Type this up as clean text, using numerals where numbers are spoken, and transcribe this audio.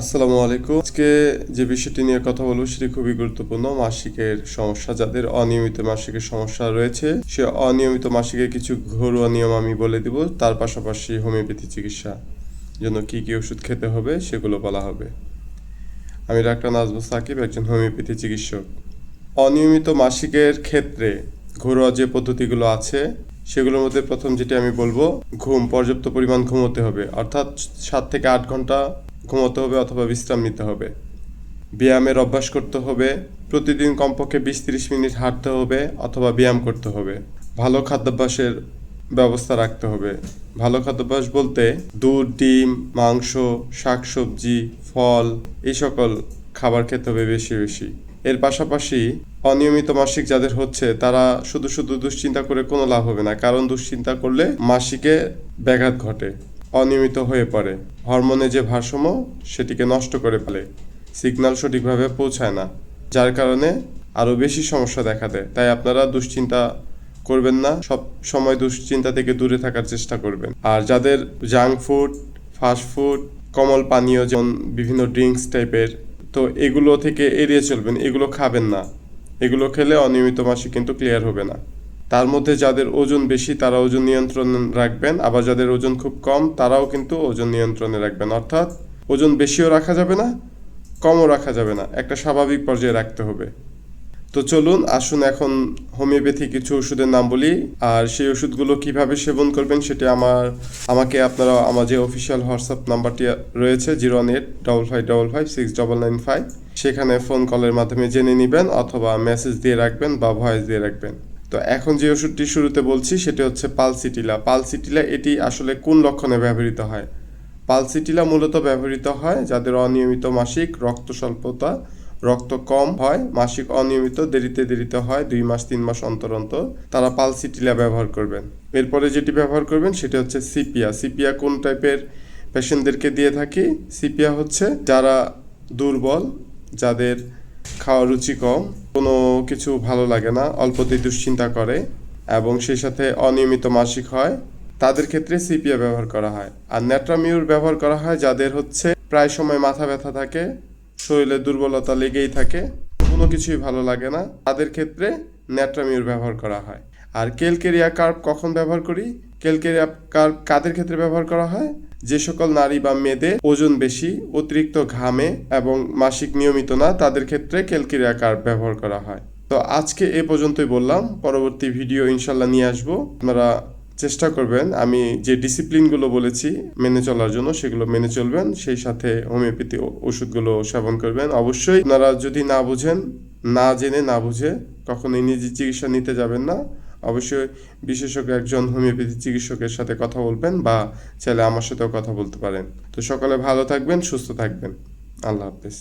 আসসালামু আলাইকুম। আজকে যে বিষয়টি নিয়ে কথা বলবো সেটি খুবই গুরুত্বপূর্ণ। মাসিকের সমস্যা, যাদের অনিয়মিত মাসিকের সমস্যা রয়েছে, সে অনিয়মিত মাসিকের কিছু ঘরোয়া নিয়ম আমি বলে দিব। তার পাশাপাশি হোমিওপ্যাথি চিকিৎসা জন্য কি কি ওষুধ খেতে হবে সেগুলো বলা হবে। আমি ডাক্তার নাজমুল সাকিব, একজন হোমিওপ্যাথি চিকিৎসক। অনিয়মিত মাসিকের ক্ষেত্রে ঘরোয়া যে পদ্ধতিগুলো আছে সেগুলোর মধ্যে প্রথম যেটি আমি বলবো, পর্যাপ্ত পরিমাণ ঘুমোতে হবে, অর্থাৎ 7 থেকে 8 ঘন্টা ঘুমোতে হবে অথবা বিশ্রাম নিতে হবে। ব্যায়ামের অভ্যাস করতে হবে, প্রতিদিন কমপক্ষে 20-30 মিনিট হাঁটতে হবে অথবা ব্যায়াম করতে হবে। ভালো খাদ্যাভ্যাসের ব্যবস্থা রাখতে হবে। ভালো খাদ্যাভ্যাস বলতে দুধ, ডিম, মাংস, শাকসবজি, ফল এই সকল খাবার খেতে হবে বেশি বেশি। এর পাশাপাশি অনিয়মিত মাসিক যাদের হচ্ছে তারা শুধু শুধু দুশ্চিন্তা করে কোনো লাভ হবে না, কারণ দুশ্চিন্তা করলে মাসিকে ব্যাঘাত ঘটে, অনিয়মিত হয়ে পড়ে, হরমোনের যে ভারসাম্য সেটিকে নষ্ট করে ফেলে, সিগন্যাল সঠিকভাবে পৌঁছায় না, যার কারণে আরও বেশি সমস্যা দেখা দেয়। তাই আপনারা দুশ্চিন্তা করবেন না, সব সময় দুশ্চিন্তা থেকে দূরে থাকার চেষ্টা করবেন। আর যাদের জাঙ্ক ফুড, ফাস্ট ফুড, কোমল পানীয় যেমন বিভিন্ন ড্রিঙ্কস টাইপের, তো এগুলো থেকে এড়িয়ে চলবেন, এগুলো খাবেন না। এগুলো খেলে অনিয়মিত মাসিক কিন্তু ক্লিয়ার হবে না। তার মধ্যে যাদের ওজন বেশি তারা ওজন নিয়ন্ত্রণে রাখবেন, আবার যাদের ওজন খুব কম তারাও কিন্তু ওজন নিয়ন্ত্রণে রাখবেন। অর্থাৎ ওজন বেশিও রাখা যাবে না, কমও রাখা যাবে না, একটা স্বাভাবিক পর্যায়ে রাখতে হবে। তো চলুন আসুন এখন হোমিওপ্যাথি কিছু ওষুধের নাম বলি, আর সেই ওষুধগুলো কিভাবে সেবন করবেন সেটি আমাকে আপনারা আমার যে অফিসিয়াল হোয়াটসঅ্যাপ নাম্বারটি রয়েছে 01855569995, সেখানে ফোন কলের মাধ্যমে জেনে নেবেন অথবা মেসেজ দিয়ে রাখবেন বা ভয়েস দিয়ে রাখবেন। তো এখন যে ওষুধটি শুরুতে বলছি সেটি হচ্ছে পালসিটিলা। পালসিটিলা এটি আসলে কোন লক্ষণে ব্যবহৃত হয়? পালসিটিলা মূলত ব্যবহৃত হয় যাদের অনিয়মিত মাসিক, রক্ত স্বল্পতা, রক্ত কম হয়, মাসিক অনিয়মিত দেরিতে দেরিতে হয়, 2 মাস 3 মাস অন্তর অন্তর, তারা পালসিটিলা ব্যবহার করবেন। এরপরে যেটি ব্যবহার করবেন সেটি হচ্ছে সিপিয়া। সিপিয়া কোন টাইপের পেশেন্টদেরকে দিয়ে থাকি? সিপিয়া হচ্ছে যারা দুর্বল, যাদের খাওয়ার রুচি কম, কোনো কিছু ভালো লাগে না, অল্পতেই দুশ্চিন্তা করে এবং সেই সাথে অনিয়মিত মাসিক হয়, তাদের ক্ষেত্রে সিপিয়া ব্যবহার করা হয়। আর ন্যাট্রামিউর ব্যবহার করা হয় যাদের হচ্ছে প্রায় সময় মাথা ব্যথা থাকে, শরীরে দুর্বলতা লেগেই থাকে, কোনো কিছুই ভালো লাগে না, তাদের ক্ষেত্রে ন্যাট্রামিউর ব্যবহার করা হয়। আর ক্যালকেরিয়া কার্ব কখন ব্যবহার করি? ক্যালকেরিয়া কার্ব কাদের ক্ষেত্রে ব্যবহার করা হয়? যে সকল নারী বা মেয়েদের ওজন বেশি, অতিরিক্ত ঘামে এবং মাসিক নিয়মিত না, তাদের ক্ষেত্রে ক্যালকেরিয়া কার্ব ব্যবহার করা হয়। তো আজকে এ পর্যন্তই বললাম, পরবর্তী ভিডিও ইনশাল্লাহ নিয়ে আসবো। আপনারা চেষ্টা করবেন আমি যে ডিসিপ্লিনগুলো বলেছি মেনে চলার জন্য, সেগুলো মেনে চলবেন, সেই সাথে হোমিওপ্যাথি ওষুধগুলো সেবন করবেন। অবশ্যই আপনারা যদি না বুঝেন, না জেনে না বুঝে কখনোই নিজে চিকিৎসা নিতে যাবেন না। অবশ্যই বিশেষজ্ঞ একজন হোমিওপ্যাথি চিকিৎসকের সাথে কথা বলবেন বা চাইলে আমার সাথেও কথা বলতে পারেন। তো সকলে ভালো থাকবেন, সুস্থ থাকবেন। আল্লাহ হাফেজ।